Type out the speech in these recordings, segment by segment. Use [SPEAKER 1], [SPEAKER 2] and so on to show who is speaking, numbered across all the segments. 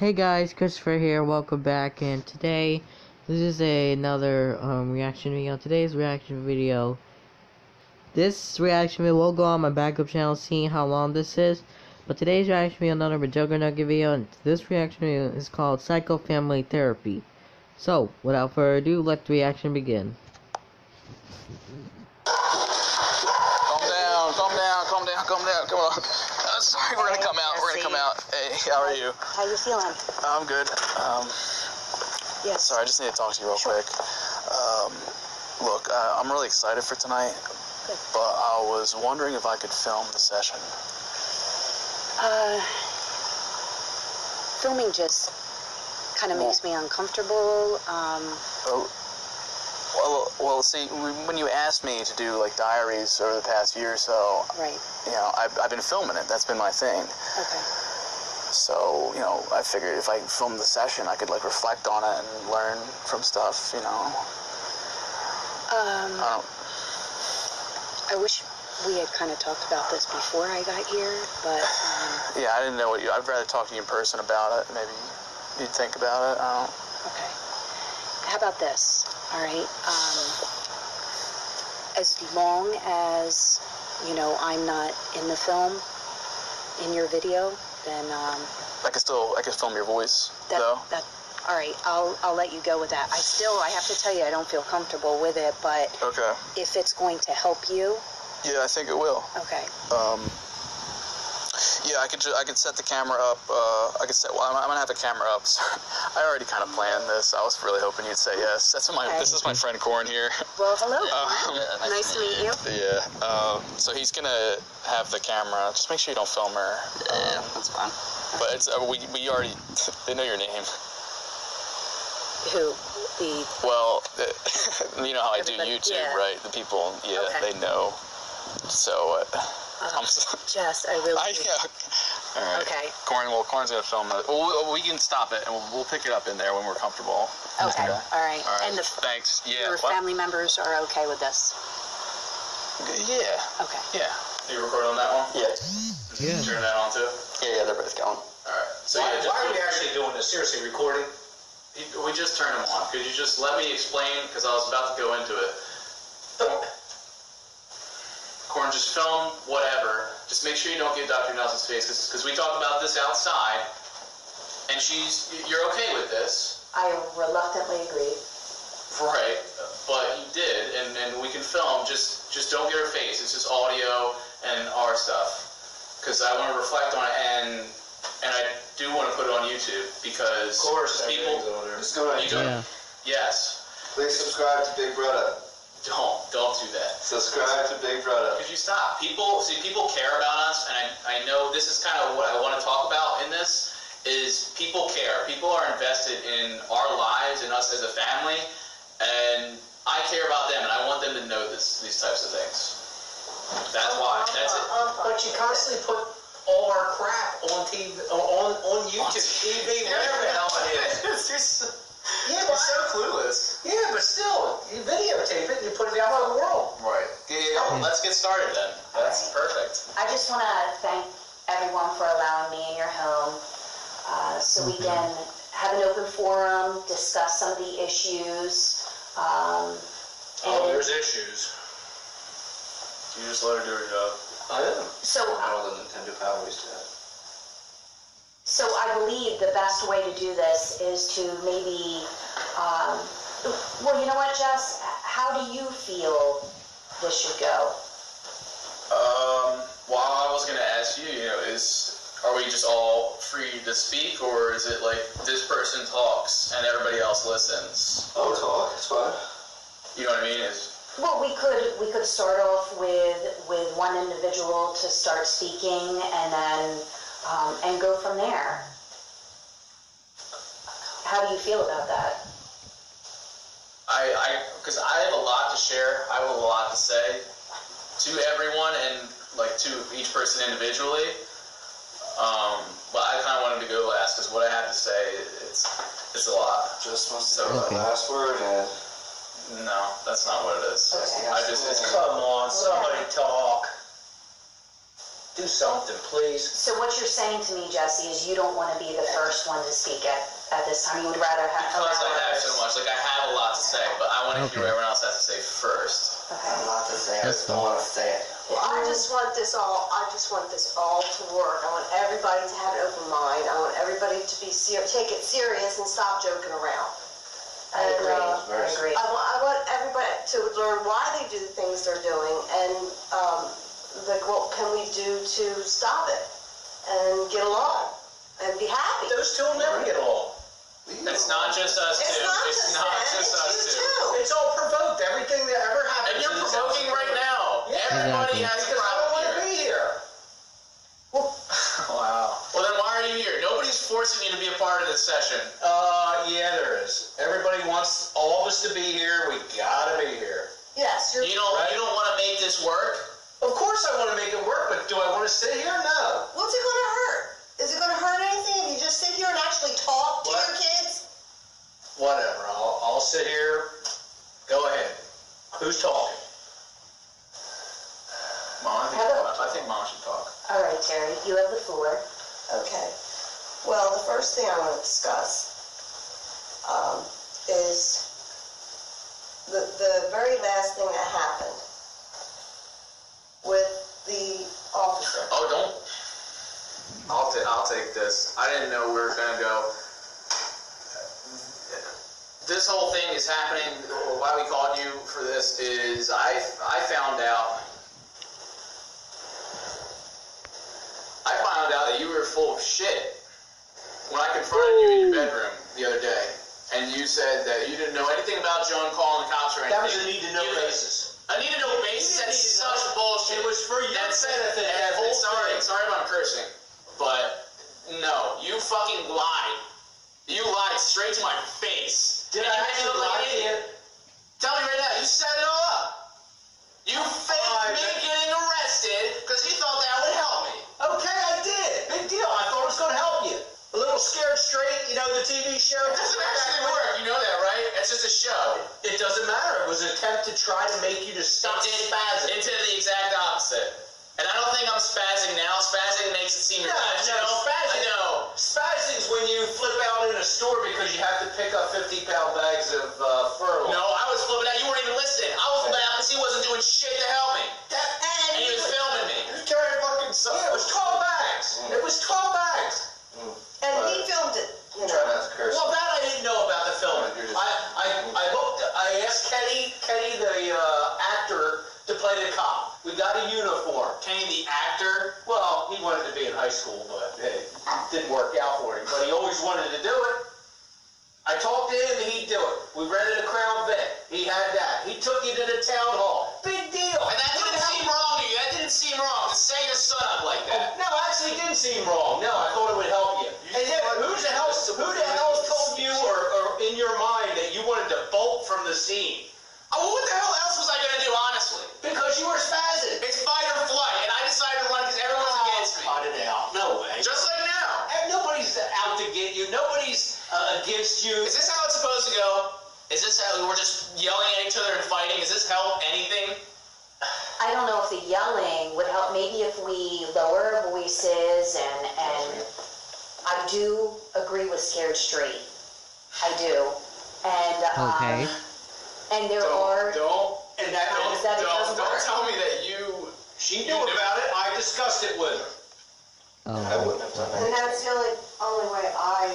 [SPEAKER 1] Hey guys, Christopher here, welcome back, and today, this is another reaction video. Today's reaction video, this reaction video will go on my backup channel, seeing how long this is, but today's reaction video is another Juggernaut video, and this reaction video is called Psycho Family Therapy. So, without further ado, let the reaction begin.
[SPEAKER 2] Calm down, come on. Sorry, we're gonna come out, Hey, how are you?
[SPEAKER 3] How you feeling?
[SPEAKER 2] I'm good.
[SPEAKER 3] Yes.
[SPEAKER 2] Sorry, I just need to talk to you real quick. Look, I'm really excited for tonight,
[SPEAKER 3] Good.
[SPEAKER 2] but I was wondering if I could film the session.
[SPEAKER 3] Filming just kind of makes me uncomfortable.
[SPEAKER 2] Well, see, when you asked me to do like diaries over the past year or so,
[SPEAKER 3] Right.
[SPEAKER 2] you know, I've been filming it. That's been my thing.
[SPEAKER 3] Okay.
[SPEAKER 2] So, you know, I figured if I filmed the session, I could like reflect on it and learn from stuff, you know.
[SPEAKER 3] I wish we had kind of talked about this before I got here, but
[SPEAKER 2] yeah, I didn't know what you. I'd rather talk to you in person about it. Maybe you'd think about it.
[SPEAKER 3] okay. How about this? All right. As long as, you know, I'm not in the film, in your video, then
[SPEAKER 2] I can film your voice though.
[SPEAKER 3] All right. I'll let you go with that. I have to tell you, I don't feel comfortable with it, but
[SPEAKER 2] Okay.
[SPEAKER 3] if it's going to help you,
[SPEAKER 2] Yeah, I think it will.
[SPEAKER 3] okay.
[SPEAKER 2] Yeah, I could set the camera up. I'm gonna have the camera up. So I already kind of planned this. I was really hoping you'd say yes. This is my friend Corn here.
[SPEAKER 3] Well, hello.
[SPEAKER 2] Nice
[SPEAKER 3] to meet you.
[SPEAKER 2] Yeah. So he's gonna have the camera. Just make sure you don't film her.
[SPEAKER 4] Yeah, that's fine.
[SPEAKER 2] But it's we already they know your name.
[SPEAKER 3] Who?
[SPEAKER 2] Well, you know how I do
[SPEAKER 3] Everybody,
[SPEAKER 2] YouTube,
[SPEAKER 3] yeah.
[SPEAKER 2] right? The people, yeah,
[SPEAKER 3] Okay.
[SPEAKER 2] they know. So.
[SPEAKER 3] Jess, I really.
[SPEAKER 2] Yeah. All right.
[SPEAKER 3] Okay.
[SPEAKER 2] Corn's gonna film it. We can stop it and we'll pick it up in there when we're comfortable.
[SPEAKER 3] Okay. All right.
[SPEAKER 2] All right.
[SPEAKER 3] And
[SPEAKER 2] Thanks. Yeah.
[SPEAKER 3] your family members are okay with this?
[SPEAKER 2] Yeah.
[SPEAKER 3] Okay.
[SPEAKER 2] Yeah. Are you recording on that one?
[SPEAKER 4] Yeah.
[SPEAKER 1] Yeah.
[SPEAKER 2] Turn that on too.
[SPEAKER 4] Yeah, they're both going.
[SPEAKER 2] All right. So
[SPEAKER 5] why are we actually doing this? Seriously, recording?
[SPEAKER 2] We just turned them on. Could you just let me explain? Because I was about to go into it. Corn, just film whatever. Just make sure you don't get Dr. Nelson's face, because we talked about this outside, and you're okay with this.
[SPEAKER 3] I reluctantly agree.
[SPEAKER 2] Right, but you did, and we can film. Just don't get her face. It's just audio and our stuff, because I want to reflect on it, and I do want to put it on YouTube, because
[SPEAKER 5] Of course,
[SPEAKER 2] people.
[SPEAKER 5] Just go ahead.
[SPEAKER 1] Yeah.
[SPEAKER 2] Yes.
[SPEAKER 5] Please subscribe to Big Brother.
[SPEAKER 2] Don't do that.
[SPEAKER 5] Subscribe to Big Brother.
[SPEAKER 2] Could you stop? People care about us, and I know this is kind of what I want to talk about in this, is people care. People are invested in our lives and us as a family, and I care about them, and I want them to know these types of things. That's why. That's it.
[SPEAKER 5] But you constantly put all our crap on TV, on YouTube, TV, whatever the hell it is. Yeah, but
[SPEAKER 2] so clueless.
[SPEAKER 5] Yeah, but still, you videotape it and you put it out on the world.
[SPEAKER 2] Right. Yeah, let's get started then. That's perfect.
[SPEAKER 3] I just want to thank everyone for allowing me in your home, so we can have an open forum, discuss some of the issues.
[SPEAKER 5] There's issues.
[SPEAKER 2] You just let her do her job.
[SPEAKER 5] I am.
[SPEAKER 3] So,
[SPEAKER 5] All the Nintendo Power used to have.
[SPEAKER 3] so I believe the best way to do this is to maybe, well, you know what, Jess? How do you feel this should go?
[SPEAKER 2] Well, I was gonna ask you, are we just all free to speak, or is it like this person talks and everybody else listens?
[SPEAKER 5] I'll talk, it's fine.
[SPEAKER 2] You know what I mean?
[SPEAKER 3] Well, we could start off with one individual to start speaking, and then and go from there. How do you feel about that?
[SPEAKER 2] Because I have a lot to share. I have a lot to say to everyone, and like to each person individually. But I kind of wanted to go last, because what I have to say, it's a lot.
[SPEAKER 5] Just wants
[SPEAKER 2] to
[SPEAKER 1] say the
[SPEAKER 5] last word and...
[SPEAKER 2] No, that's not what it is.
[SPEAKER 3] Okay.
[SPEAKER 2] Come on,
[SPEAKER 5] somebody talk. Do something, please.
[SPEAKER 3] So what you're saying to me, Jesse, is you don't want to be the first one to speak at this time. You would rather have
[SPEAKER 2] Because I have
[SPEAKER 3] others.
[SPEAKER 2] so much. Like, I have a lot to say, but I want to hear
[SPEAKER 1] Okay.
[SPEAKER 2] what everyone else has to say first.
[SPEAKER 4] I have a lot to say. I
[SPEAKER 1] That's
[SPEAKER 4] just don't want to say it.
[SPEAKER 6] Well, I just want this all to work. I want everybody to have an open mind. I want everybody to be take it serious and stop joking around.
[SPEAKER 3] I
[SPEAKER 6] And,
[SPEAKER 3] agree.
[SPEAKER 6] uh,
[SPEAKER 3] I agree.
[SPEAKER 6] I want everybody to learn why they do the things they're doing and like what can we do to stop it and get along and be happy.
[SPEAKER 5] Those two will never get along.
[SPEAKER 2] It's not just us two.
[SPEAKER 6] It's not
[SPEAKER 2] It's
[SPEAKER 6] just
[SPEAKER 2] not
[SPEAKER 6] them,
[SPEAKER 2] just
[SPEAKER 6] it's
[SPEAKER 2] us
[SPEAKER 6] you
[SPEAKER 2] two.
[SPEAKER 6] too.
[SPEAKER 5] It's all provoked. Everything that ever happened.
[SPEAKER 2] And you're provoking right now. Everybody
[SPEAKER 1] Exactly.
[SPEAKER 2] has a
[SPEAKER 5] Because I don't want
[SPEAKER 2] problem
[SPEAKER 5] to
[SPEAKER 2] here.
[SPEAKER 5] be here. Wow.
[SPEAKER 2] Well, then why are you here? Nobody's forcing you to be a part of this session.
[SPEAKER 5] Yeah, there is. Everybody wants all of us to be here. We gotta be here.
[SPEAKER 6] Yes, you're
[SPEAKER 2] You don't want to make this work?
[SPEAKER 5] Of course I want to make it work, but do I want to sit here? No.
[SPEAKER 6] What's it going to hurt? Is it going to hurt anything if you just sit here and actually talk to
[SPEAKER 5] What?
[SPEAKER 6] your kids?
[SPEAKER 5] Whatever. I'll sit here. Go ahead. Who's talking?
[SPEAKER 2] Mom, I think Mom should talk.
[SPEAKER 3] All right, Terry, you have the floor.
[SPEAKER 6] Okay. Well, the first thing I want to discuss is the very last thing that happened with the officer.
[SPEAKER 2] Oh, don't. I'll take this. I didn't know we were gonna go. This whole thing is happening. Why we called you for this is I found out. I found out that you were full of shit when I confronted you in your bedroom the other day, and you said that you didn't know anything about Joan calling the cops or anything.
[SPEAKER 5] That was a need-to-know basis.
[SPEAKER 2] A need-to-know basis. That's such bullshit.
[SPEAKER 5] It was for your benefit. That whole
[SPEAKER 2] Sorry
[SPEAKER 5] thing.
[SPEAKER 2] if I'm cursing, but no, you fucking lied. You lied straight to my face.
[SPEAKER 5] Did
[SPEAKER 2] And
[SPEAKER 5] I
[SPEAKER 2] you made me
[SPEAKER 5] actually
[SPEAKER 2] look like
[SPEAKER 5] lie
[SPEAKER 2] an
[SPEAKER 5] to you?
[SPEAKER 2] idiot. Tell me right now, you set it all up. You faked me getting arrested because you thought that would help me.
[SPEAKER 5] Okay, I did. Big deal. I thought it was going to help you. A little Scared Straight, you know, the TV show.
[SPEAKER 2] It doesn't actually work. You know that, right? It's just a show.
[SPEAKER 5] It doesn't matter. It was an attempt to try to make you to stop spazzing.
[SPEAKER 2] It did the exact opposite. And I don't think I'm spazzing now. Spazzing makes it seem irrational.
[SPEAKER 5] spazzing.
[SPEAKER 2] I know.
[SPEAKER 5] Spazzing is when you flip out in a store because you have to pick up 50-pound bags of furlough.
[SPEAKER 2] No, I was flipping out. You weren't even listening. I was flipping out because he wasn't doing shit to help me. And he was filming me.
[SPEAKER 5] You carried fucking something. Yeah, it was 12 bags. It was 12 bags.
[SPEAKER 6] And he filmed it. You
[SPEAKER 4] Try
[SPEAKER 6] know.
[SPEAKER 4] not to curse.
[SPEAKER 5] Well, that I didn't know about the filming.
[SPEAKER 4] You're just-
[SPEAKER 5] I asked Kenny the actor, to play the cop. We got a uniform.
[SPEAKER 2] Kenny the actor.
[SPEAKER 5] Well, he wanted to be in high school, but it didn't work out for him. But he always wanted to do it. I talked to him, and he'd do it. We rented a Crown Vic. He had that. He took you to the town hall. Big deal.
[SPEAKER 2] And that didn't seem wrong to you. That didn't seem wrong to set your son up like that.
[SPEAKER 5] No, actually, it didn't seem wrong. No, I thought it would help you. And yet, who the hell told you or in your mind that you wanted to bolt from the scene?
[SPEAKER 2] Oh, what the hell else was I going to do, honestly?
[SPEAKER 5] Because you were spazzing.
[SPEAKER 2] It's fight or flight, and I decided to run because everyone's against me.
[SPEAKER 5] Cut it out. No way.
[SPEAKER 2] Just like now.
[SPEAKER 5] And nobody's out to get you. Nobody's against you.
[SPEAKER 2] Is this how it's supposed to go? Is this how we're just yelling at each other and fighting? Does this help anything?
[SPEAKER 3] I don't know if the yelling would help. Maybe if we lower our voices and I do agree with Scared Straight. I do. And
[SPEAKER 1] Okay.
[SPEAKER 3] And there are
[SPEAKER 5] And that
[SPEAKER 3] times that it doesn't
[SPEAKER 2] Don't
[SPEAKER 3] work.
[SPEAKER 2] tell me that you...
[SPEAKER 5] she knew about it. I discussed it with her.
[SPEAKER 1] Oh.
[SPEAKER 4] I wouldn't have done
[SPEAKER 6] And
[SPEAKER 4] that.
[SPEAKER 6] that's the only way I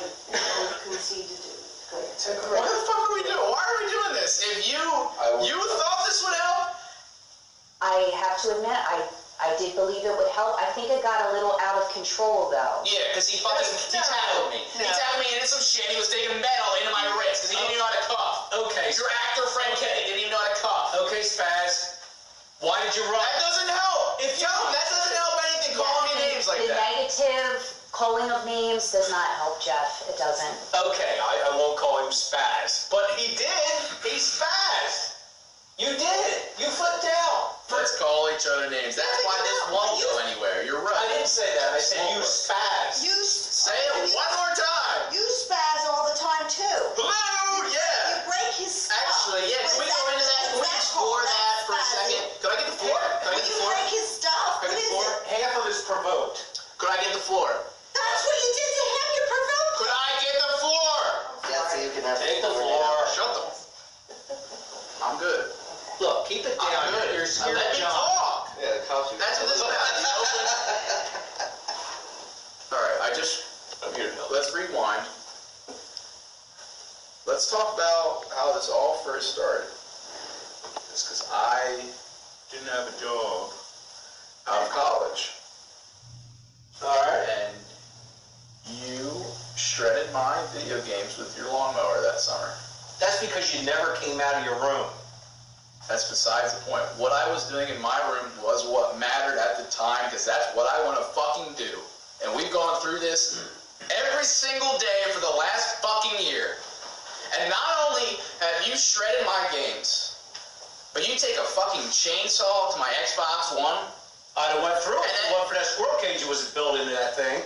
[SPEAKER 6] concede to do it.
[SPEAKER 2] What the fuck are we doing? Why are we doing this? If you thought this would help?
[SPEAKER 3] I have to admit, I did believe it would help. I think it got a little out of control though.
[SPEAKER 2] Yeah, because he tackled me. He tackled me into some shit. He was taking metal into my wrist because he didn't even know how to cuff.
[SPEAKER 5] Okay.
[SPEAKER 2] Your actor friend Kenny didn't even know how to cuff.
[SPEAKER 5] Okay, Spaz. Why did you run?
[SPEAKER 2] That doesn't help.
[SPEAKER 5] If you-
[SPEAKER 2] that doesn't help anything. Calling me names like
[SPEAKER 3] the
[SPEAKER 2] that.
[SPEAKER 3] negative calling of names does not help, Jeff. It doesn't.
[SPEAKER 5] Okay, I won't call him Spaz. But he did. He spazzed. You did it. You flipped out.
[SPEAKER 2] Let's call each other names. That's why this won't go anywhere. You're right.
[SPEAKER 5] I didn't say that. I said you spazzed.
[SPEAKER 2] Say it one more time.
[SPEAKER 6] You spaz all the time too.
[SPEAKER 2] Hello,
[SPEAKER 6] You
[SPEAKER 2] yeah.
[SPEAKER 6] break his stuff.
[SPEAKER 2] Actually, yeah. Can we go into that? Can we explore that for a second? Can I get the floor? Can I
[SPEAKER 6] When
[SPEAKER 2] get the
[SPEAKER 6] you
[SPEAKER 2] floor?
[SPEAKER 6] break his stuff,
[SPEAKER 2] Can I
[SPEAKER 6] what
[SPEAKER 2] get the
[SPEAKER 6] is
[SPEAKER 2] floor?
[SPEAKER 6] it?
[SPEAKER 5] Half of his
[SPEAKER 2] I'm here to help. Let's rewind. Let's talk about how this all first started. It's because I didn't have a job out of college.
[SPEAKER 5] Alright.
[SPEAKER 2] And you shredded my video games with your lawnmower that summer.
[SPEAKER 5] That's because you never came out of your room.
[SPEAKER 2] That's besides the point. What I was doing in my room was what mattered at the time, because that's what I want to fucking do. And we've gone through this every single day for the last fucking year. And not only have you shredded my games, but you take a fucking chainsaw to my Xbox One.
[SPEAKER 5] I'd have went through it. If it wasn't for that squirrel cage that was built into that thing.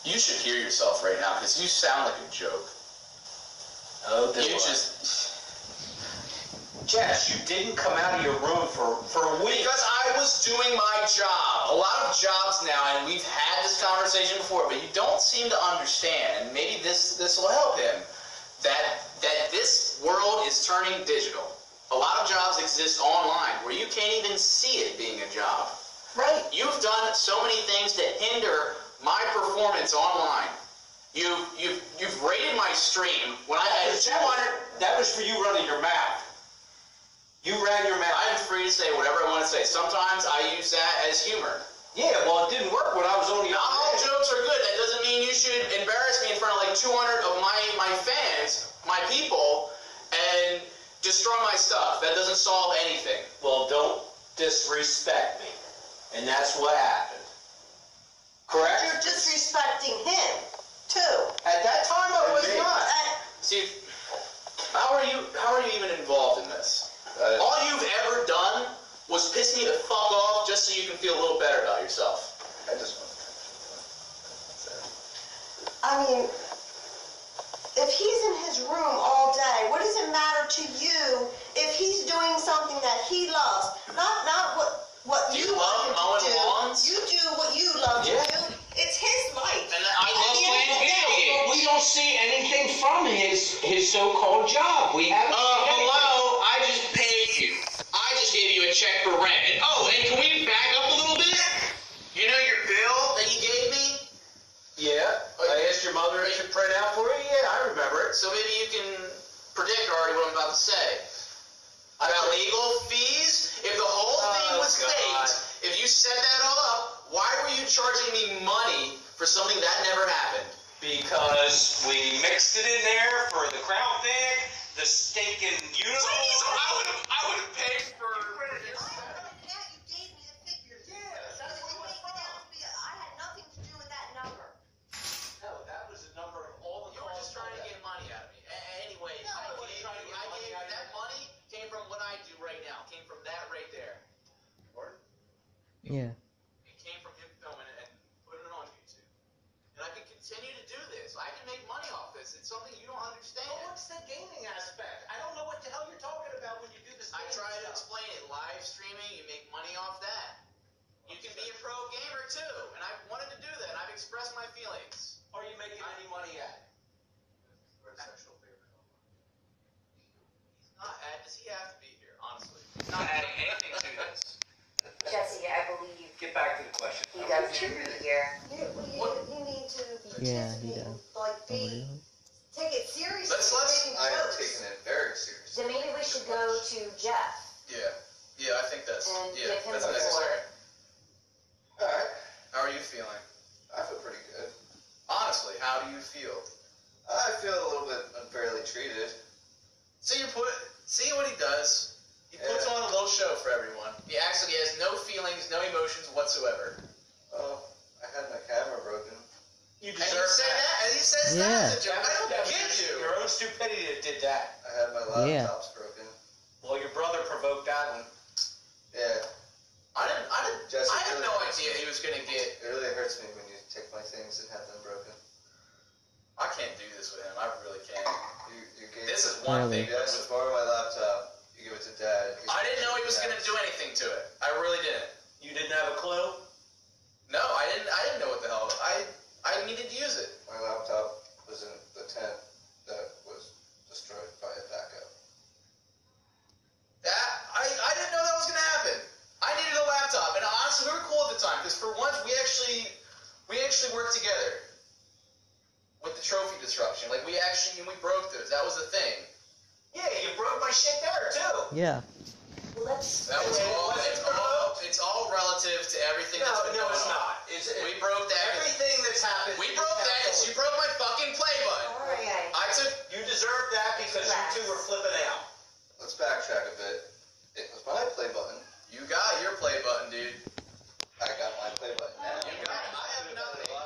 [SPEAKER 2] You should hear yourself right now, because you sound like a joke.
[SPEAKER 5] Oh,
[SPEAKER 2] You just...
[SPEAKER 5] Jess, you didn't come out of your room for a week.
[SPEAKER 2] Because I was doing my job. A lot of jobs now, and we've had this conversation before, but you don't seem to understand, and maybe this will help him, that this world is turning digital. A lot of jobs exist online where you can't even see it being a job.
[SPEAKER 3] Right.
[SPEAKER 2] You've done so many things to hinder my performance online. You've rated my stream when I had 200.
[SPEAKER 5] That was for you running your mouth. You ran your mouth.
[SPEAKER 2] I'm free to say whatever I want to say. Sometimes I use that as humor.
[SPEAKER 5] Yeah, well, it didn't work when I was only...
[SPEAKER 2] Not all jokes are good. That doesn't mean you should embarrass me in front of like 200 of my fans, my people, and destroy my stuff. That doesn't solve anything.
[SPEAKER 5] Well, don't disrespect me. And that's what happened. Correct?
[SPEAKER 6] You're disrespecting him, too.
[SPEAKER 5] At that time, I was not.
[SPEAKER 2] See, how are you even involved in this? All you've ever done was piss me the fuck off just so you can feel a little better about yourself.
[SPEAKER 4] I just want
[SPEAKER 6] I mean, if he's in his room all day, what does it matter to you if he's doing something that he loves? Not what
[SPEAKER 2] Do
[SPEAKER 6] you
[SPEAKER 2] you love
[SPEAKER 6] want him
[SPEAKER 2] mowing
[SPEAKER 6] to do.
[SPEAKER 2] lawns?
[SPEAKER 6] You do what you love to do. It's his life.
[SPEAKER 2] And I love playing video games.
[SPEAKER 7] We don't see anything from his so-called job. We haven't seen anything.
[SPEAKER 2] Hello, I just paid you. I just gave you a check for rent. And can we back up a little bit? You know your bill that you gave me?
[SPEAKER 5] Yeah. I asked your mother if she print out for you. Yeah, I remember it.
[SPEAKER 2] So maybe you can predict already what I'm about to say. About legal fees? If the whole thing was faked, if you set that all up, why were you charging me money for something that never happened?
[SPEAKER 7] Because we mixed it in there for the Crown Vic, the steak and unicorn.
[SPEAKER 2] Please, I would have paid for...
[SPEAKER 6] I had nothing to do with that number.
[SPEAKER 5] No, that was the number of all the
[SPEAKER 2] You were just trying to get money out of me. Anyway,
[SPEAKER 5] No, I wasn't trying to get money out of you.
[SPEAKER 2] that money came from what I do right now. Came from that right there.
[SPEAKER 1] Yeah.
[SPEAKER 2] It came from him filming it and putting it on YouTube. And I can continue to do this. I can make money off this. It's something you don't understand.
[SPEAKER 5] Well, what's the gaming aspect? I don't know what the hell you're talking about when you do this.
[SPEAKER 2] I
[SPEAKER 5] gaming
[SPEAKER 2] try to
[SPEAKER 5] stuff.
[SPEAKER 2] explain it. Live streaming, you make money off that. You can be a pro gamer too. And I've wanted to do that. And I've expressed my feelings.
[SPEAKER 5] Are you making any money at it?
[SPEAKER 2] Does he have to be here, honestly? He's not adding anything to this.
[SPEAKER 3] Jesse, I believe
[SPEAKER 7] Get back to the question.
[SPEAKER 3] he does need to be here.
[SPEAKER 6] You need to
[SPEAKER 1] Yeah, he does.
[SPEAKER 6] like take it seriously.
[SPEAKER 2] Let's-
[SPEAKER 6] making
[SPEAKER 4] I am
[SPEAKER 6] jokes.
[SPEAKER 4] taking it very seriously.
[SPEAKER 3] So maybe we should go to Jeff.
[SPEAKER 2] Yeah, I think that's
[SPEAKER 3] And give him
[SPEAKER 2] that's
[SPEAKER 3] the
[SPEAKER 2] necessary.
[SPEAKER 4] Alright,
[SPEAKER 2] How are you feeling?
[SPEAKER 4] I feel pretty good.
[SPEAKER 2] Honestly, how do you feel?
[SPEAKER 4] I feel a little bit unfairly treated.
[SPEAKER 2] See what he does? He puts
[SPEAKER 4] Yeah.
[SPEAKER 2] on a little show for everyone. He actually has no feelings, no emotions whatsoever.
[SPEAKER 4] Oh, I had my camera broken.
[SPEAKER 5] You
[SPEAKER 2] And you
[SPEAKER 5] deserve
[SPEAKER 2] say that, and he says
[SPEAKER 1] Yeah.
[SPEAKER 2] that as a joke. I don't
[SPEAKER 5] That was
[SPEAKER 2] get you.
[SPEAKER 5] your own stupidity that did that.
[SPEAKER 4] I had my
[SPEAKER 1] Yeah.
[SPEAKER 4] laptops broken.
[SPEAKER 5] Well, your brother provoked that one.
[SPEAKER 4] Yeah, Jesse,
[SPEAKER 2] I had
[SPEAKER 4] really
[SPEAKER 2] no
[SPEAKER 4] hurts
[SPEAKER 2] idea
[SPEAKER 4] me.
[SPEAKER 2] he was gonna get.
[SPEAKER 4] It really hurts me when you take my things and have them broken.
[SPEAKER 2] I can't do this with him. I really can't.
[SPEAKER 4] You gave
[SPEAKER 2] This is one
[SPEAKER 1] Really?
[SPEAKER 2] thing.
[SPEAKER 4] You asked to borrow my laptop. You give it to Dad.
[SPEAKER 2] I didn't know he was gonna do anything to it. I really didn't.
[SPEAKER 5] You didn't have a clue?
[SPEAKER 2] No, I didn't know what the hell. I needed to use it.
[SPEAKER 4] My laptop was in the tent that was destroyed by a backup.
[SPEAKER 2] I didn't know that was gonna happen. I needed a laptop, and honestly, we were cool at the time because for once we actually actually worked together with the trophy disruption. Like, we broke those. That was the thing.
[SPEAKER 5] Yeah, you broke my shit there, too.
[SPEAKER 1] Yeah.
[SPEAKER 3] Well, let's.
[SPEAKER 2] That was all. It's all relative to everything that's been going on.
[SPEAKER 5] No, it's not.
[SPEAKER 2] We broke that.
[SPEAKER 5] Everything that's happened.
[SPEAKER 2] We broke that because you broke my fucking play button.
[SPEAKER 3] Okay.
[SPEAKER 5] You deserve that because you two were flipping out.
[SPEAKER 4] Let's backtrack a bit. It was my play button.
[SPEAKER 2] You got your play button, dude.
[SPEAKER 4] I got my play button now.
[SPEAKER 2] You got it. I have nothing.
[SPEAKER 6] All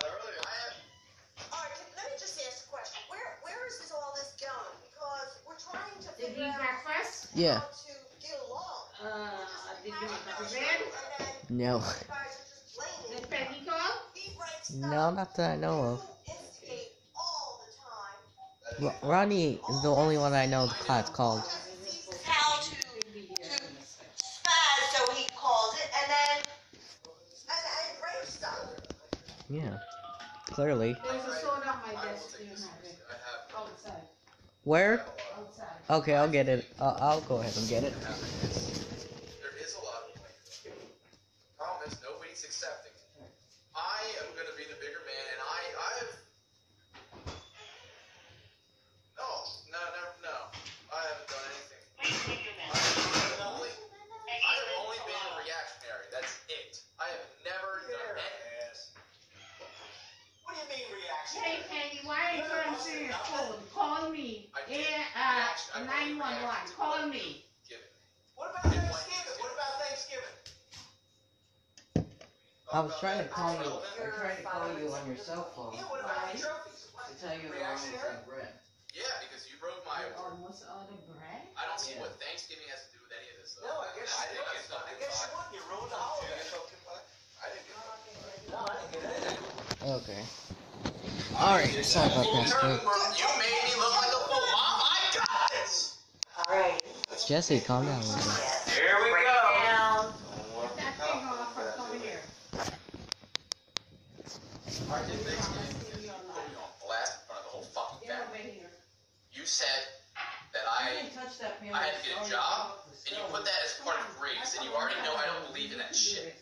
[SPEAKER 6] right, let me just ask a question. Where is all this going? Because we're trying to
[SPEAKER 8] Did
[SPEAKER 6] figure
[SPEAKER 8] you eat
[SPEAKER 6] out
[SPEAKER 8] breakfast?
[SPEAKER 1] Yeah.
[SPEAKER 6] how to get along.
[SPEAKER 8] Did you make up your bed?
[SPEAKER 6] And then
[SPEAKER 1] No.
[SPEAKER 6] you guys are just blaming.
[SPEAKER 8] Did Peggy call?
[SPEAKER 6] He breaks stuff.
[SPEAKER 1] No, not that I know of.
[SPEAKER 6] You instigate all the time.
[SPEAKER 1] Ronnie is the only one I know the class called.
[SPEAKER 6] How to spaz, so he calls it, and then break stuff.
[SPEAKER 1] Yeah. Clearly.
[SPEAKER 8] There's a soda on my desk. You have it. Outside.
[SPEAKER 1] Where?
[SPEAKER 8] Outside.
[SPEAKER 1] Okay, I'll get it. I'll go ahead and get it.
[SPEAKER 2] There is a lot of problem is nobody's accepting it. I am going to be the bigger man, and I've no. I haven't done anything. I have only been a reactionary. That's it. I have never done anything.
[SPEAKER 5] What do you mean reaction?
[SPEAKER 8] Hey, Peggy, why are you answering your phone? Call me.
[SPEAKER 2] I did.
[SPEAKER 8] 911. Call me.
[SPEAKER 2] Give it.
[SPEAKER 5] What about Thanksgiving? What about Thanksgiving?
[SPEAKER 1] I was trying to call you. I'm trying to call you on your cell phone
[SPEAKER 5] Yeah, what about the trophies?
[SPEAKER 1] to tell you the wrong thing, Brett.
[SPEAKER 2] Yeah, because you broke my.
[SPEAKER 8] Almost all the bread.
[SPEAKER 2] I don't see what Thanksgiving has to do with any of this. Though.
[SPEAKER 5] No, I guess you wouldn't. You ruined the holiday.
[SPEAKER 4] I didn't get
[SPEAKER 5] No, I didn't get anything.
[SPEAKER 1] Okay. Alright, sorry about that, Brett.
[SPEAKER 2] You made me look like a fool. Mom, I got this.
[SPEAKER 3] All right.
[SPEAKER 1] Jesse, calm down a little bit.
[SPEAKER 5] Here we
[SPEAKER 3] Break
[SPEAKER 5] go.
[SPEAKER 3] it down.
[SPEAKER 8] Get that thing off and come here.
[SPEAKER 2] I did Thanksgiving because you put me on blast in front of the whole fucking
[SPEAKER 8] Get over
[SPEAKER 2] family.
[SPEAKER 8] here.
[SPEAKER 2] You said that I had to get a job, and you put that as part of grades, and you already know I don't believe in that shit.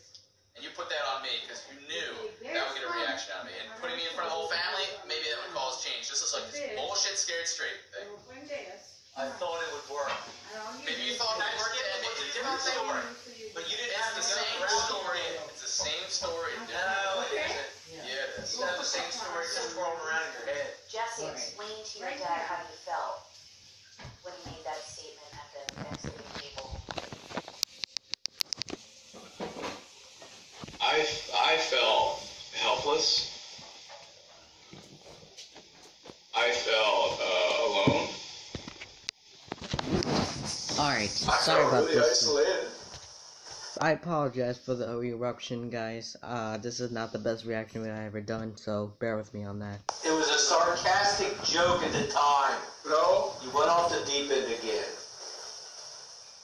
[SPEAKER 2] And you put that on me because you knew that would get a reaction out of me. And putting me in front of the whole family, maybe that would cause change. This is like this bullshit scared straight thing.
[SPEAKER 8] Open this.
[SPEAKER 5] I thought it would work.
[SPEAKER 2] Maybe you thought that worked, and it's a different story.
[SPEAKER 5] But you didn't
[SPEAKER 2] It's
[SPEAKER 5] have
[SPEAKER 2] the
[SPEAKER 5] to
[SPEAKER 2] same story. It's the same story.
[SPEAKER 5] No, it isn't.
[SPEAKER 2] Yeah, it is.
[SPEAKER 5] It's not the same story just twirling around in your head.
[SPEAKER 3] Jesse, explain to your dad how you felt when you made that statement at the Thanksgiving table.
[SPEAKER 7] I felt helpless. I felt alone.
[SPEAKER 1] Alright, sorry about this. I apologize for the eruption, guys. This is not the best reaction video I ever done, so bear with me on that.
[SPEAKER 5] It was a sarcastic joke at the time.
[SPEAKER 9] No,
[SPEAKER 5] You went off the deep end again.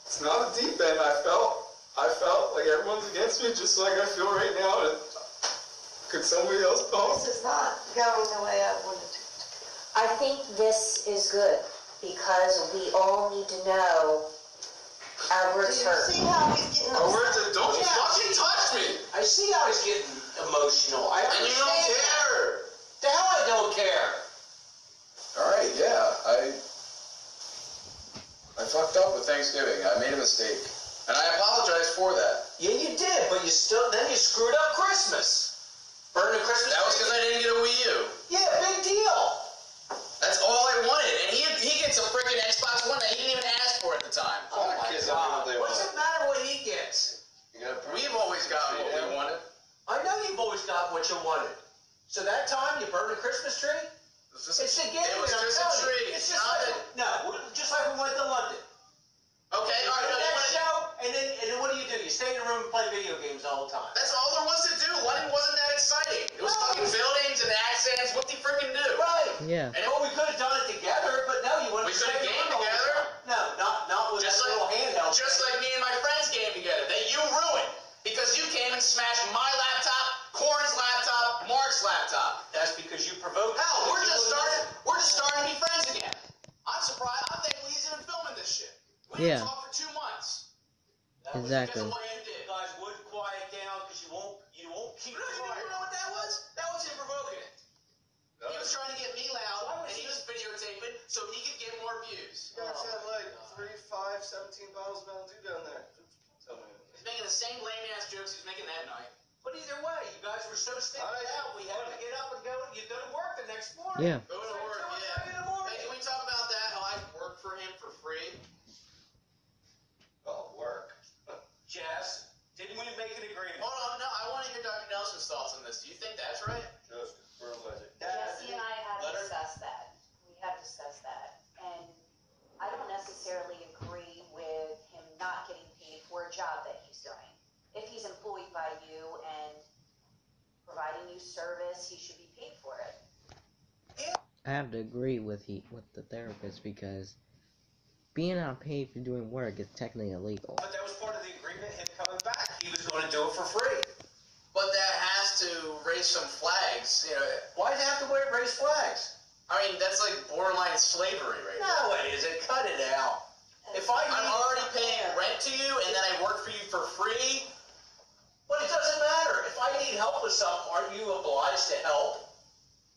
[SPEAKER 9] it's not a deep end. I felt like everyone's against me, just like I feel right now. And could somebody else talk?
[SPEAKER 6] This is not going the way I wanted to.
[SPEAKER 3] I think this is good because we all need to know our words hurt.
[SPEAKER 6] See how he's getting
[SPEAKER 2] Don't
[SPEAKER 6] upset?
[SPEAKER 2] you fucking touch me!
[SPEAKER 5] I see how he's getting emotional. I
[SPEAKER 2] And you don't
[SPEAKER 5] understand.
[SPEAKER 2] care!
[SPEAKER 5] The hell I don't care.
[SPEAKER 9] Alright, yeah, I fucked up with Thanksgiving. I made a mistake.
[SPEAKER 2] And I apologize for that.
[SPEAKER 5] Yeah, you did, but you screwed up Christmas. Burning a Christmas
[SPEAKER 2] That was
[SPEAKER 5] tree.
[SPEAKER 2] because I didn't get a Wii U.
[SPEAKER 5] Yeah, big deal.
[SPEAKER 2] That's all I wanted. And he gets a freaking Xbox One that he didn't even ask for at the time.
[SPEAKER 5] Oh my
[SPEAKER 4] kids
[SPEAKER 5] God.
[SPEAKER 4] don't know what they
[SPEAKER 5] What does
[SPEAKER 4] want.
[SPEAKER 5] it matter what he gets?
[SPEAKER 4] You gotta prove
[SPEAKER 2] We've always gotten what we wanted.
[SPEAKER 5] I know you've always got what you wanted. So that time you burned a Christmas tree?
[SPEAKER 2] It's just
[SPEAKER 5] It's the game.
[SPEAKER 2] It was
[SPEAKER 5] I'm
[SPEAKER 2] just a
[SPEAKER 5] telling you.
[SPEAKER 2] tree.
[SPEAKER 5] It's just
[SPEAKER 2] Not
[SPEAKER 5] like, just like we went to London.
[SPEAKER 2] Okay,
[SPEAKER 5] You
[SPEAKER 2] alright,
[SPEAKER 5] do
[SPEAKER 2] no, you
[SPEAKER 5] that
[SPEAKER 2] wanna-
[SPEAKER 5] show, and then what do? You stay in the room and play video games the whole time.
[SPEAKER 2] That's all there was to do. London wasn't that exciting. It was fucking buildings and accents. What do you freaking do?
[SPEAKER 5] Right.
[SPEAKER 1] Yeah.
[SPEAKER 2] And
[SPEAKER 5] Well, we could have done it together, but no, you wanted
[SPEAKER 2] We
[SPEAKER 5] to
[SPEAKER 2] could have
[SPEAKER 5] stay in the
[SPEAKER 2] gamed
[SPEAKER 5] room the whole
[SPEAKER 2] together.
[SPEAKER 5] time. No, not with
[SPEAKER 2] Just
[SPEAKER 5] that little handheld.
[SPEAKER 2] just like me and my friends game together that you ruined because you came and smashed my laptop, Corn's laptop, Mark's laptop.
[SPEAKER 5] That's because you provoked.
[SPEAKER 2] Hell, we're
[SPEAKER 5] You
[SPEAKER 2] just
[SPEAKER 5] wouldn't
[SPEAKER 2] starting to be friends again. I'm surprised. I'm thankful he's even filming this shit. We
[SPEAKER 1] Yeah.
[SPEAKER 2] didn't talk for 2 months.
[SPEAKER 5] That was
[SPEAKER 1] Exactly.
[SPEAKER 2] Because of what you did.
[SPEAKER 5] You guys would quiet down because you won't keep
[SPEAKER 2] You
[SPEAKER 5] quiet.
[SPEAKER 2] know what that was? That was him so he could get more views.
[SPEAKER 4] You guys had like 3, 5, 17 bottles of Mountain Dew down there. Tell me.
[SPEAKER 2] He's making the same lame ass jokes he was making that night.
[SPEAKER 5] But either way, you guys were so stiffed out, we had to get up and go to work the next morning.
[SPEAKER 1] Yeah.
[SPEAKER 2] Go to work, yeah. Hey, can we talk about that? How I worked for him for free?
[SPEAKER 4] Oh, work.
[SPEAKER 5] Jess, didn't we make an agreement?
[SPEAKER 2] Hold on, no, I want to hear Dr. Nelson's thoughts on this. Do you think that's right?
[SPEAKER 4] Just fertilizer.
[SPEAKER 3] Jesse and I have
[SPEAKER 2] Leonard?
[SPEAKER 3] discussed that. We have discussed that. And I don't necessarily agree with him not getting paid for a job that he's doing. If he's employed by you and providing you service, he should be paid for it.
[SPEAKER 1] I have to agree with the therapist because being not paid for doing work is technically illegal.
[SPEAKER 5] But that was part of the agreement, him coming back. He was going to do it for free.
[SPEAKER 2] But that has to raise some flags. You know,
[SPEAKER 5] Why'd they have to raise flags?
[SPEAKER 2] I mean, that's like borderline slavery right there.
[SPEAKER 5] No, it isn't. Cut it out. If
[SPEAKER 2] I'm already paying rent to you and then I work for you for free.
[SPEAKER 5] But it doesn't matter. If I need help with something, aren't you obliged to help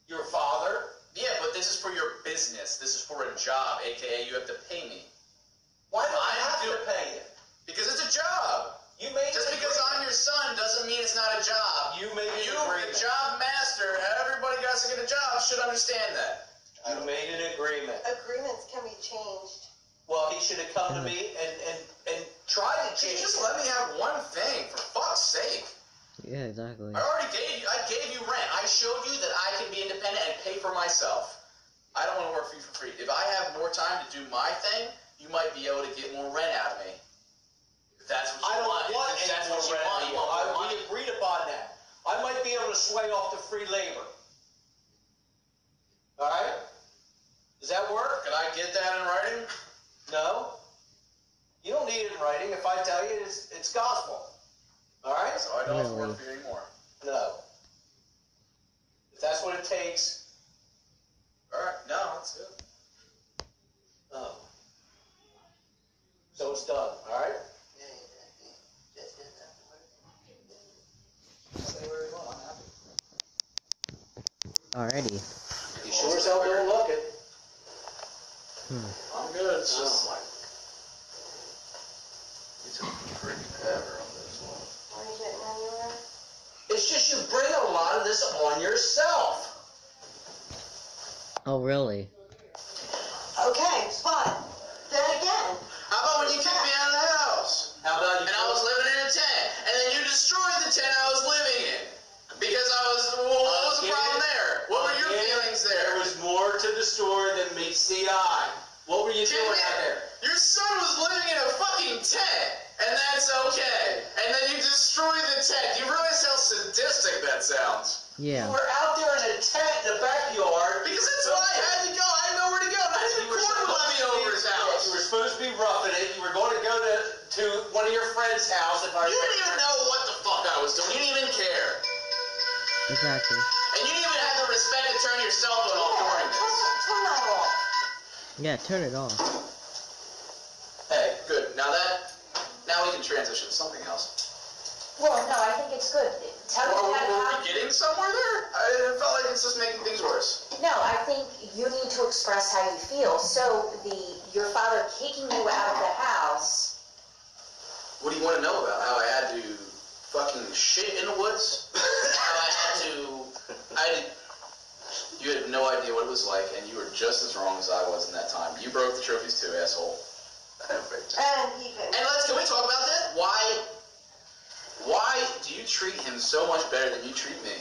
[SPEAKER 5] your father?
[SPEAKER 2] Yeah, but this is for your business. This is for a job, aka you have to pay me.
[SPEAKER 5] Why do I have to pay you?
[SPEAKER 2] Because it's a job.
[SPEAKER 5] You made
[SPEAKER 2] Just
[SPEAKER 5] an
[SPEAKER 2] because
[SPEAKER 5] agreement.
[SPEAKER 2] I'm your son doesn't mean it's not a job.
[SPEAKER 5] You made an
[SPEAKER 2] You,
[SPEAKER 5] agreement.
[SPEAKER 2] the job master, everybody got to get a job, should understand that.
[SPEAKER 5] You made an agreement.
[SPEAKER 6] Agreements can be changed.
[SPEAKER 5] Well, he should have come to me and tried to change
[SPEAKER 2] Just
[SPEAKER 5] it.
[SPEAKER 2] let me have one thing, for fuck's sake.
[SPEAKER 1] Yeah, exactly.
[SPEAKER 2] I gave you rent. I showed you that I can be independent and pay for myself. I don't want to work for you for free. If I have more time to do my thing, you might be able to get more rent out of me. If that's what you
[SPEAKER 5] I don't
[SPEAKER 2] want.
[SPEAKER 5] want
[SPEAKER 2] If
[SPEAKER 5] any
[SPEAKER 2] that's
[SPEAKER 5] more
[SPEAKER 2] what you
[SPEAKER 5] rent.
[SPEAKER 2] want. You want more money.
[SPEAKER 5] We agreed upon that. I might be able to sway off the free labor. All right? Does that work?
[SPEAKER 2] Can I get that in writing?
[SPEAKER 5] No. You don't need it in writing. If I tell you, it's gospel. All right?
[SPEAKER 2] So I don't have to
[SPEAKER 1] Really?
[SPEAKER 2] work for you anymore.
[SPEAKER 5] No. If that's what it takes,
[SPEAKER 2] Alright, no, that's it.
[SPEAKER 5] no. So it's done. All right?
[SPEAKER 2] Stay where you want, I'm happy.
[SPEAKER 1] Alrighty.
[SPEAKER 5] You sure as hell don't look it.
[SPEAKER 2] I'm good. It's
[SPEAKER 5] Oh,
[SPEAKER 2] just
[SPEAKER 5] my.
[SPEAKER 4] You took pretty forever on this one.
[SPEAKER 6] Are you getting anywhere?
[SPEAKER 5] It's just you bring a lot of this on yourself.
[SPEAKER 1] Oh, really?
[SPEAKER 6] Okay, but then again,
[SPEAKER 2] how about when you kicked me out of the house?
[SPEAKER 5] How about you?
[SPEAKER 2] And I was living in a tent. And then you destroyed the tent I was living in. Because what was the problem there? What were your feelings there?
[SPEAKER 5] There was more to the story than meets the eye. What were you
[SPEAKER 2] Kick
[SPEAKER 5] doing
[SPEAKER 2] me
[SPEAKER 5] out
[SPEAKER 2] out.
[SPEAKER 5] there?
[SPEAKER 2] Your son was living in a fucking tent. And that's okay. And then you destroyed the tent. You realize how sadistic that sounds?
[SPEAKER 1] Yeah.
[SPEAKER 5] You were out there in a tent in the backyard.
[SPEAKER 2] Because that's where I had to go. I had nowhere to go. Not even Corn would let me over his house.
[SPEAKER 5] You were supposed to be roughing it. You were going to go to one of your friend's house. If I
[SPEAKER 2] You didn't even know what the fuck I was doing. You didn't even care.
[SPEAKER 1] Exactly.
[SPEAKER 2] And you didn't even have the respect to turn your cell phone off during this.
[SPEAKER 6] turn that off.
[SPEAKER 1] Yeah, turn it off.
[SPEAKER 2] Hey, good. Now we can transition to something else.
[SPEAKER 3] Well, no, I think it's good. Tell me
[SPEAKER 2] Were
[SPEAKER 3] how.
[SPEAKER 2] we getting somewhere there? I felt like it's just making things worse.
[SPEAKER 3] No, I think you need to express how you feel. So your father kicking you out of the house.
[SPEAKER 2] What do you want to know about? How I had to fucking shit in the woods? How you had no idea what it was like, and you were just as wrong as I was in that time. You broke the trophies too, asshole.
[SPEAKER 6] And he can.
[SPEAKER 2] And can we talk about that? Why do you treat him so much better than you treat me?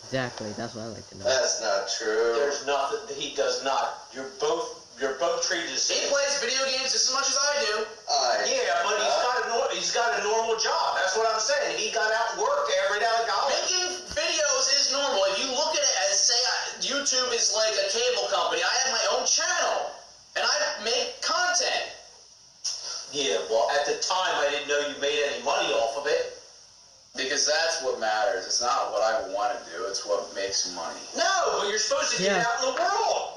[SPEAKER 1] Exactly. That's what I like to know.
[SPEAKER 4] That's not true.
[SPEAKER 5] There's nothing. He does not. You're both treated the
[SPEAKER 2] He
[SPEAKER 5] same.
[SPEAKER 2] plays video games just as much as I do.
[SPEAKER 5] Yeah, but he's got a normal job. That's what I'm saying. He got out and worked every day at college.
[SPEAKER 2] Making videos is normal. If you look at it as, say, YouTube is like a cable company, I have my own channel, and I make content.
[SPEAKER 5] Yeah, well, at the time, I didn't know you made any money off of it.
[SPEAKER 2] Because that's what matters. It's not what I want to do. It's what makes money.
[SPEAKER 5] No, but you're supposed to get
[SPEAKER 1] Yeah.
[SPEAKER 5] out in the world.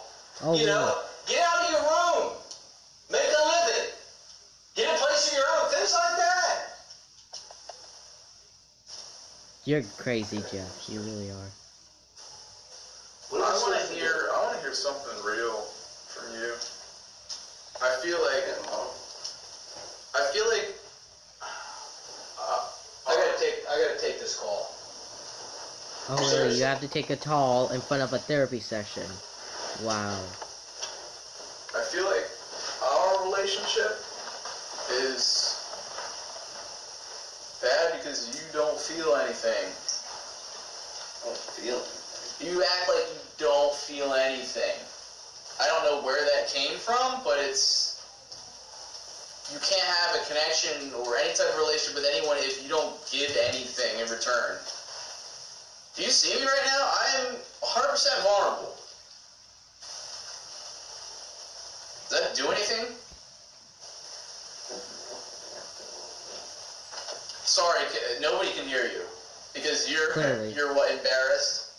[SPEAKER 1] Oh,
[SPEAKER 5] You
[SPEAKER 1] yeah.
[SPEAKER 5] know, get out of your room, make a living, get a place of your own, things like that.
[SPEAKER 1] You're crazy, Jeff. You really are.
[SPEAKER 2] I want to hear something real from you.
[SPEAKER 1] Oh, really? You have to take a tall in front of a therapy session. Wow.
[SPEAKER 9] I feel like our relationship is bad because you don't feel anything.
[SPEAKER 4] I don't feel it.
[SPEAKER 2] You act like you don't feel anything. I don't know where that came from, but it's... You can't have a connection or any type of relationship with anyone if you don't give anything in return. Do you see me right now? I am 100% vulnerable. Does that do anything? Sorry, nobody can hear you. Because you're what, embarrassed?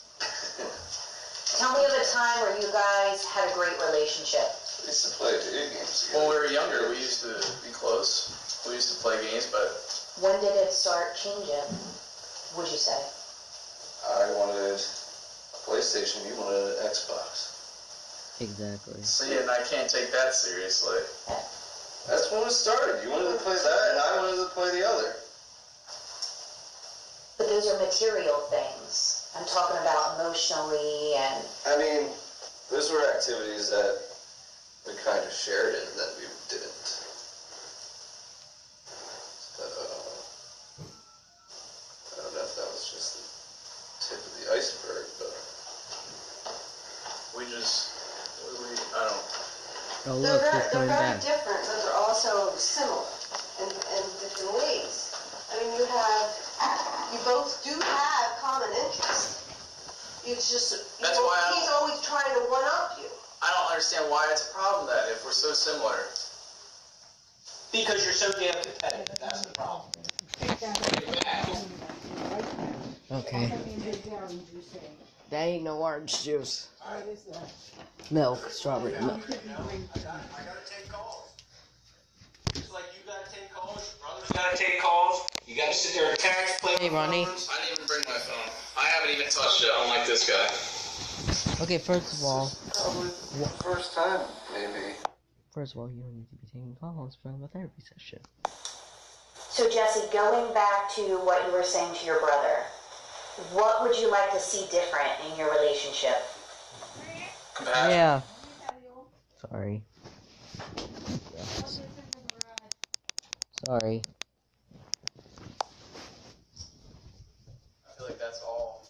[SPEAKER 3] Tell me of a time where you guys had a great relationship.
[SPEAKER 4] We used to play video games together.
[SPEAKER 2] When we were younger, we used to be close. We used to play games, but...
[SPEAKER 3] When did it start changing, would you say?
[SPEAKER 4] I wanted a PlayStation, you wanted an Xbox.
[SPEAKER 1] Exactly.
[SPEAKER 2] See, and I can't take that seriously.
[SPEAKER 4] That's when it started. You wanted to play that, and I wanted to play the other.
[SPEAKER 3] But those are material things. I'm talking about emotionally and...
[SPEAKER 4] I mean, those were activities that we kind of shared in that we didn't. I don't know if that was just the tip of the iceberg, but...
[SPEAKER 2] I don't...
[SPEAKER 1] Oh, look, he's
[SPEAKER 6] They're
[SPEAKER 1] coming
[SPEAKER 6] very
[SPEAKER 1] back.
[SPEAKER 6] different, but they're also similar in different ways. I mean, you both do have common interests. It's just,
[SPEAKER 2] That's why
[SPEAKER 6] he's always trying to one-up you.
[SPEAKER 2] I don't understand why it's a problem then if we're so similar.
[SPEAKER 5] Because you're so damn competitive, that's the problem.
[SPEAKER 1] Okay. That ain't no orange juice. Milk, strawberry milk.
[SPEAKER 7] I gotta take calls. Just like you gotta take calls, your brothers gotta take calls. You gotta sit there and text, play
[SPEAKER 1] Hey,
[SPEAKER 7] with
[SPEAKER 1] Ronnie.
[SPEAKER 7] phones.
[SPEAKER 2] I didn't even bring my phone. I haven't even touched it, unlike this guy.
[SPEAKER 1] Okay, first of all,
[SPEAKER 4] Probably the first time, maybe.
[SPEAKER 1] you don't need to be taking calls from a therapy session.
[SPEAKER 3] So Jesse, going back to what you were saying to your brother, what would you like to see different in your relationship?
[SPEAKER 2] Compassion.
[SPEAKER 1] Yeah. Sorry. Sorry.
[SPEAKER 2] I feel like that's all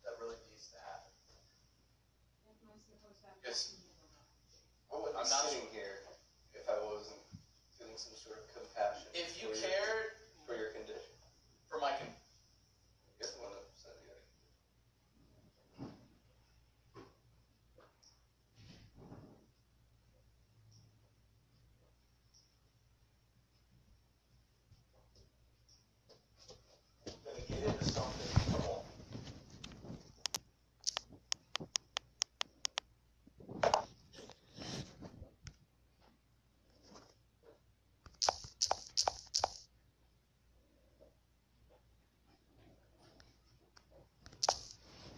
[SPEAKER 2] that really needs to happen. Because
[SPEAKER 4] I wouldn't
[SPEAKER 2] I'm
[SPEAKER 4] be
[SPEAKER 2] not
[SPEAKER 4] sitting here if I wasn't feeling some sort of compassion.
[SPEAKER 2] if you
[SPEAKER 4] for
[SPEAKER 2] cared
[SPEAKER 4] for your condition.
[SPEAKER 2] for my
[SPEAKER 4] You're the one that said the other.
[SPEAKER 5] Gonna get into something, come on.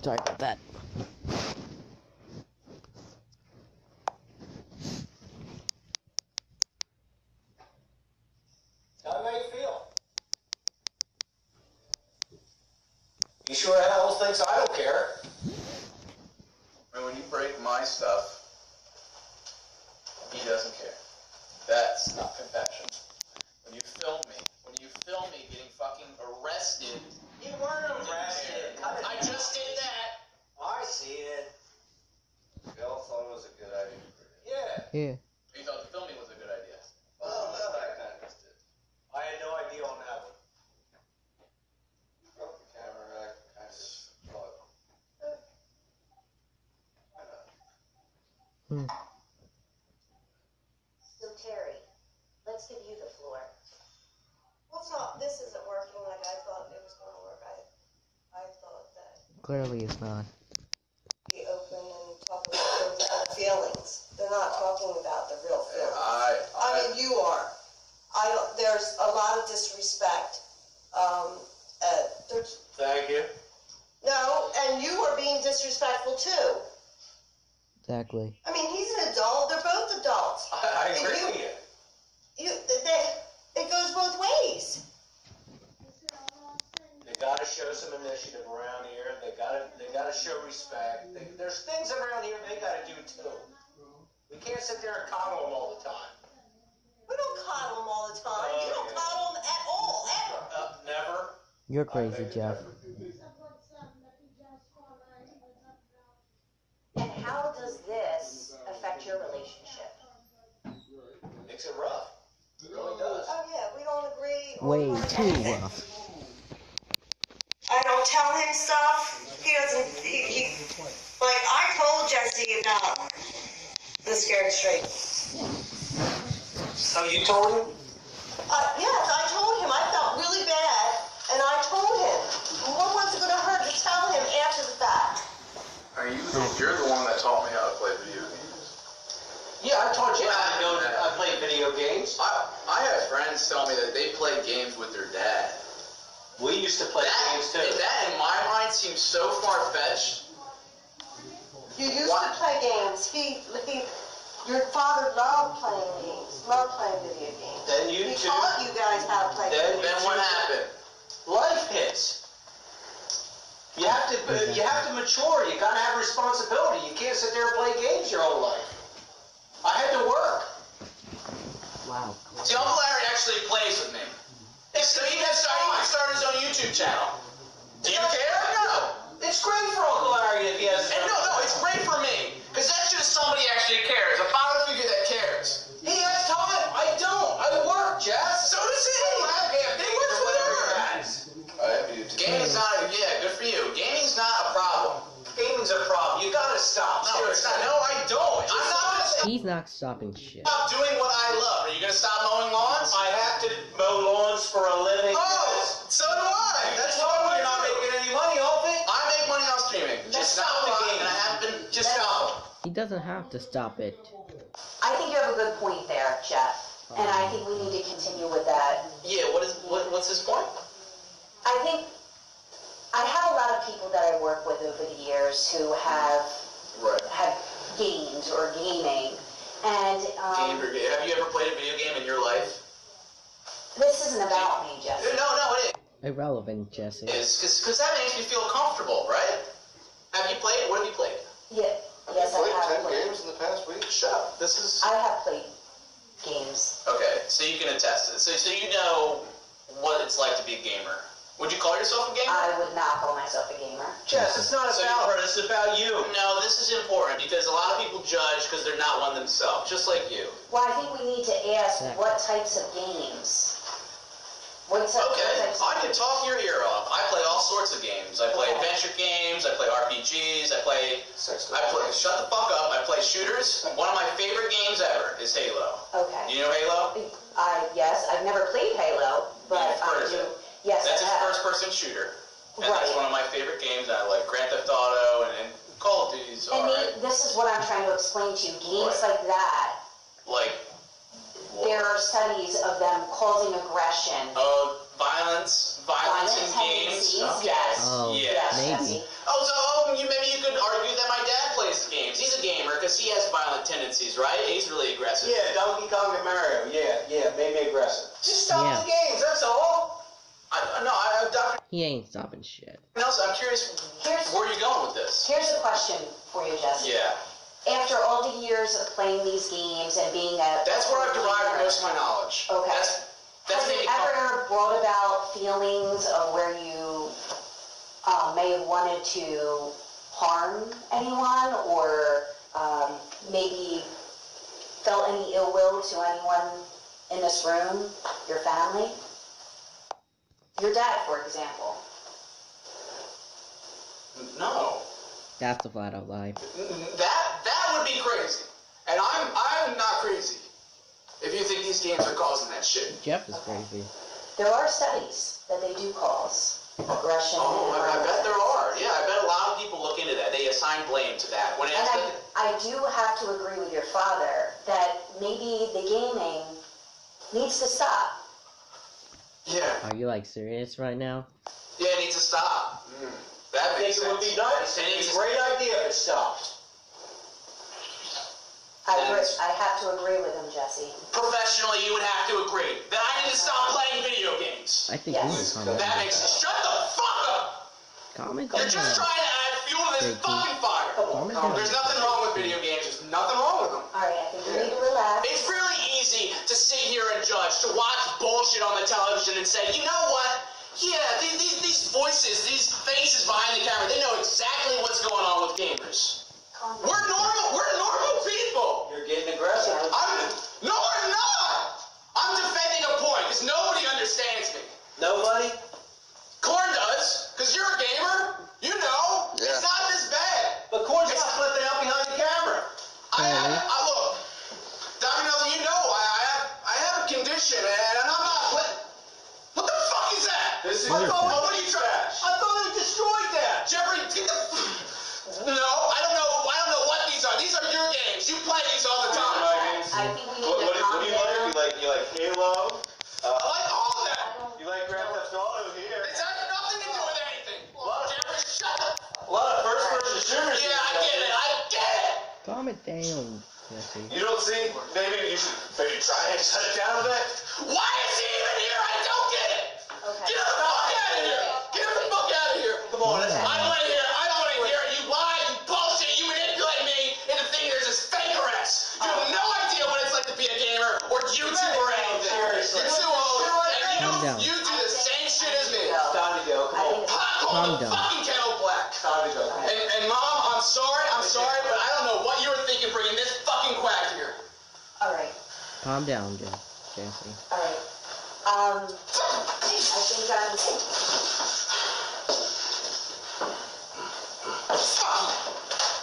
[SPEAKER 1] Sorry about that.
[SPEAKER 5] How do you feel? You sure Al thinks I don't care?
[SPEAKER 2] I mean, when you break my stuff, he doesn't care. That's not compassion. When you film me getting fucking arrested.
[SPEAKER 5] You weren't arrested.
[SPEAKER 2] I just did that.
[SPEAKER 5] I see it.
[SPEAKER 4] We all thought it was a good idea.
[SPEAKER 5] Yeah.
[SPEAKER 1] Yeah.
[SPEAKER 2] You thought the filming was a good idea.
[SPEAKER 4] Well, I kind of just did.
[SPEAKER 5] I had no idea on that one.
[SPEAKER 4] Broke the camera, I kind of thought, why not?
[SPEAKER 3] So Terry, let's give you the floor.
[SPEAKER 6] Well, it's not, this isn't working like I thought it was going to work. I thought that
[SPEAKER 1] Clearly it's not.
[SPEAKER 6] be open and talk about those other feelings. They're not talking about the real feelings. I mean, you are. There's a lot of disrespect.
[SPEAKER 5] Thank you.
[SPEAKER 6] No, and you are being disrespectful too.
[SPEAKER 1] Exactly.
[SPEAKER 6] I mean, he's an adult. They're both adults.
[SPEAKER 5] I
[SPEAKER 6] And
[SPEAKER 5] agree with you.
[SPEAKER 6] It goes both ways.
[SPEAKER 2] It
[SPEAKER 5] gotta show some initiative around here. They gotta show respect. There's things around here they gotta do too. We can't sit there and coddle them all the time.
[SPEAKER 6] We don't coddle them all the time. You don't coddle them at all, ever.
[SPEAKER 5] Never.
[SPEAKER 1] You're crazy, Jeff.
[SPEAKER 3] And how does this affect your relationship?
[SPEAKER 5] Makes it rough. It really does.
[SPEAKER 6] Oh yeah, we don't agree.
[SPEAKER 1] Way
[SPEAKER 6] on
[SPEAKER 1] too rough.
[SPEAKER 6] I don't tell him stuff. He doesn't. He like I told Jesse about the Scared Straight.
[SPEAKER 5] Oh, you told him?
[SPEAKER 6] Yes, I told him. I felt really bad, and I told him. What was it going to hurt to tell him after the fact?
[SPEAKER 9] You're the one that taught me how to play video games.
[SPEAKER 5] Yeah, I taught you how to go. I play video games.
[SPEAKER 2] I have friends tell me that they play games with their dad.
[SPEAKER 5] We used to play games too.
[SPEAKER 2] That in my mind seems so far-fetched.
[SPEAKER 6] You used to play games. Your father loved playing games. Loved playing video games.
[SPEAKER 5] Then you
[SPEAKER 6] He
[SPEAKER 5] two.
[SPEAKER 6] taught you guys how to play
[SPEAKER 5] Then
[SPEAKER 6] games.
[SPEAKER 2] Then what happened?
[SPEAKER 5] Life hits. You have to mature. You gotta have responsibility. You can't sit there and play games your whole life. I had to work.
[SPEAKER 1] Wow.
[SPEAKER 2] See, Uncle Larry actually plays with me. He started his own YouTube channel. Do you care? No.
[SPEAKER 5] It's great for Uncle Larry if he has.
[SPEAKER 2] And no, it's great for me. Because that's just somebody actually cares. A father figure that cares.
[SPEAKER 5] He has time. I don't. I work, Jess.
[SPEAKER 2] So does he. They work for their Gaming's not, good for you. Gaming's not a problem.
[SPEAKER 5] Gaming's a problem. You gotta stop.
[SPEAKER 2] No, it's not. No, I don't. I'm not gonna stop
[SPEAKER 1] He's not stopping shit.
[SPEAKER 2] doing what I love. Are you gonna stop mowing lawns?
[SPEAKER 5] I have to mow lawns for a living.
[SPEAKER 2] Oh, so do I. That's why
[SPEAKER 5] You're not making any money off it.
[SPEAKER 2] I make money off streaming.
[SPEAKER 5] Just
[SPEAKER 2] Not
[SPEAKER 5] stop
[SPEAKER 2] a
[SPEAKER 5] the
[SPEAKER 2] lot,
[SPEAKER 5] game.
[SPEAKER 2] and I have been.
[SPEAKER 5] Just stop.
[SPEAKER 1] He doesn't have to stop it.
[SPEAKER 3] I think you have a good point there, Jeff. And I think we need to continue with that.
[SPEAKER 2] Yeah. What's his point?
[SPEAKER 3] I think I have a lot of people that I work with over the years who have gamed or gaming. And
[SPEAKER 2] Have you ever played a video game in your life?
[SPEAKER 3] this isn't about me, Jesse.
[SPEAKER 2] No, it
[SPEAKER 1] Irrelevant, Jesse.
[SPEAKER 2] is. Because that makes me feel comfortable, right? Have you played? What have you played?
[SPEAKER 3] Yeah, yes, I have played.
[SPEAKER 4] games in the past week.
[SPEAKER 2] Shut up. This is.
[SPEAKER 3] I have played games.
[SPEAKER 2] Okay, so you can attest it. So you know what it's like to be a gamer. Would you call yourself a gamer?
[SPEAKER 3] I would not call myself a gamer.
[SPEAKER 5] Jess, it's not about her. It's about you.
[SPEAKER 2] No, this is important because a lot of people judge because they're not one themselves, just like you.
[SPEAKER 3] Well, I think we need to ask what types of games. What types
[SPEAKER 2] I can talk your ear off. I play all sorts of games. I play adventure games. I play RPGs. I play. Shut the fuck up. I play shooters. One of my favorite games ever is Halo.
[SPEAKER 3] Okay.
[SPEAKER 2] Do you know Halo?
[SPEAKER 3] Yes, I've never played Halo, but
[SPEAKER 2] You've heard
[SPEAKER 3] I
[SPEAKER 2] of
[SPEAKER 3] do.
[SPEAKER 2] it.
[SPEAKER 3] Yes,
[SPEAKER 2] That's
[SPEAKER 3] I
[SPEAKER 2] a
[SPEAKER 3] have.
[SPEAKER 2] first-person shooter. And that's one of my favorite games. I like Grand Theft Auto and Call of Duty's
[SPEAKER 3] And
[SPEAKER 2] alright.
[SPEAKER 3] this is what I'm trying to explain to you. Games like that,
[SPEAKER 2] Like,
[SPEAKER 3] there are studies of them causing aggression.
[SPEAKER 2] violence in games.
[SPEAKER 3] Tendencies, yes.
[SPEAKER 1] Oh,
[SPEAKER 2] yes.
[SPEAKER 1] maybe.
[SPEAKER 2] Maybe you could argue that my dad plays games. He's a gamer because he has violent tendencies, right? He's really aggressive.
[SPEAKER 5] Yeah, Donkey Kong and Mario. Yeah, made me aggressive. Just stop the games. That's all.
[SPEAKER 1] He ain't stopping shit.
[SPEAKER 2] Nelson, I'm curious where you're going with this.
[SPEAKER 3] Here's a question for you, Jesse.
[SPEAKER 2] Yeah.
[SPEAKER 3] After all the years of playing these games and being a...
[SPEAKER 2] That's where I've derived most of my knowledge.
[SPEAKER 3] Okay.
[SPEAKER 2] That's
[SPEAKER 3] Has it ever brought about feelings of where you may have wanted to harm anyone or maybe felt any ill will to anyone in this room, your family? Your dad, for example.
[SPEAKER 2] No.
[SPEAKER 1] That's a flat out lie.
[SPEAKER 2] That would be crazy. And I'm not crazy. If you think these games are causing that shit.
[SPEAKER 1] Jeff is crazy.
[SPEAKER 3] There are studies that they do cause aggression.
[SPEAKER 2] I bet there are. Yeah, I bet a lot of people look into that. They assign blame to that.
[SPEAKER 3] I do have to agree with your father that maybe the gaming needs to stop.
[SPEAKER 2] Yeah.
[SPEAKER 1] Are you like serious right now?
[SPEAKER 2] Yeah, it needs to stop. That makes sense.
[SPEAKER 5] It would be nice. It's a great idea if it stopped.
[SPEAKER 3] I have to agree with him, Jesse.
[SPEAKER 7] Professionally, you would have to agree that I need to stop playing video games.
[SPEAKER 1] I think
[SPEAKER 3] Yes.
[SPEAKER 1] you need to calm
[SPEAKER 7] That
[SPEAKER 1] down.
[SPEAKER 7] makes shut the fuck up.
[SPEAKER 1] Calm
[SPEAKER 7] You're just
[SPEAKER 1] down.
[SPEAKER 7] trying to add fuel to this fucking fire.
[SPEAKER 1] Calm down.
[SPEAKER 7] There's nothing wrong with video games. There's nothing wrong with them.
[SPEAKER 3] All right, I think you need to relax.
[SPEAKER 7] It's really easy to sit here and judge, to watch bullshit on the television and say, you know what? Yeah, these voices, these faces behind the camera, they know exactly what's going on with gamers. We're normal people.
[SPEAKER 5] You're getting aggressive.
[SPEAKER 7] No, I'm not. I'm defending a point because nobody understands me.
[SPEAKER 5] Nobody?
[SPEAKER 7] Corn does, because you're a gamer. You know,
[SPEAKER 4] Yeah.
[SPEAKER 7] it's not this bad.
[SPEAKER 5] But Corn's not flipping out behind the camera.
[SPEAKER 7] I look, Dr. Nelson, you know, I have a condition, and I'm not. What the fuck is that?
[SPEAKER 5] This is
[SPEAKER 7] what
[SPEAKER 5] your
[SPEAKER 7] the
[SPEAKER 5] thing.
[SPEAKER 7] what are you trash?
[SPEAKER 5] I thought it destroyed that.
[SPEAKER 7] Jeffrey, get the. No, I don't know what these are. These are your games. You play these all the time.
[SPEAKER 3] I think we need to calm down.
[SPEAKER 5] You like Halo?
[SPEAKER 7] I like all of that.
[SPEAKER 5] You like Grand Theft Auto here?
[SPEAKER 7] It's had nothing to do with anything. Jeffrey, shut up.
[SPEAKER 5] A lot of first-person shooters.
[SPEAKER 7] Yeah, I get it.
[SPEAKER 1] Calm it down, Jesse.
[SPEAKER 5] You don't see? Maybe you should try and shut it down a bit.
[SPEAKER 7] Why is he even here? I don't get it.
[SPEAKER 3] Okay.
[SPEAKER 7] Get the fuck out of here. Get the fuck out of here.
[SPEAKER 5] Come on, let's
[SPEAKER 7] I don't want to hear. I don't want to hear. You lie. You bullshit. You manipulate me into thinking there's this fake arrest. You have no idea what it's like to be a gamer or YouTube or anything.
[SPEAKER 5] Seriously.
[SPEAKER 7] You're too old, and
[SPEAKER 1] Calm down.
[SPEAKER 7] you do the same shit as me.
[SPEAKER 5] It's time to go. Come on.
[SPEAKER 7] Hot
[SPEAKER 1] Calm
[SPEAKER 7] cold
[SPEAKER 1] down.
[SPEAKER 7] fucking kettle black.
[SPEAKER 5] Time to go.
[SPEAKER 7] And mom, I'm sorry, but I don't know what you were thinking bringing this fucking quack here.
[SPEAKER 3] All right,
[SPEAKER 1] Calm down, Jesse.
[SPEAKER 3] all right. I think I'm.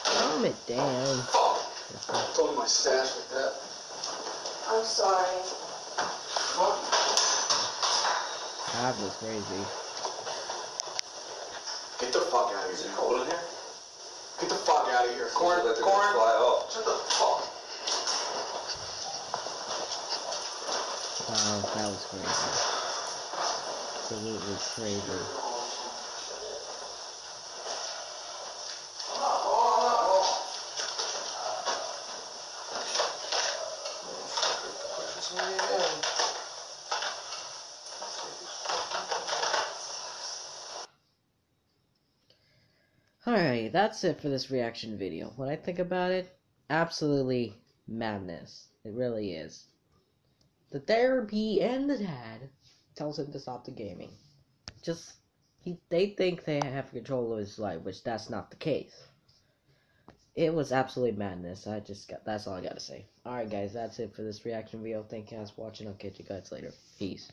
[SPEAKER 1] Calm it down.
[SPEAKER 9] Told my stash like that.
[SPEAKER 6] I'm sorry.
[SPEAKER 1] That was crazy.
[SPEAKER 7] Get the fuck out of here. Is it cold in here? Get the fuck out of here. Corn.
[SPEAKER 4] Let the guns fly off.
[SPEAKER 7] Shut the fuck.
[SPEAKER 1] Wow, that was crazy. Absolutely crazy. Alright, that's it for this reaction video. When I think about it, absolutely madness. It really is. The therapy and the dad tells him to stop the gaming. They think they have control of his life, which that's not the case. It was absolute madness. That's all I gotta say. Alright guys, that's it for this reaction video. Thank you guys for watching. I'll catch you guys later. Peace.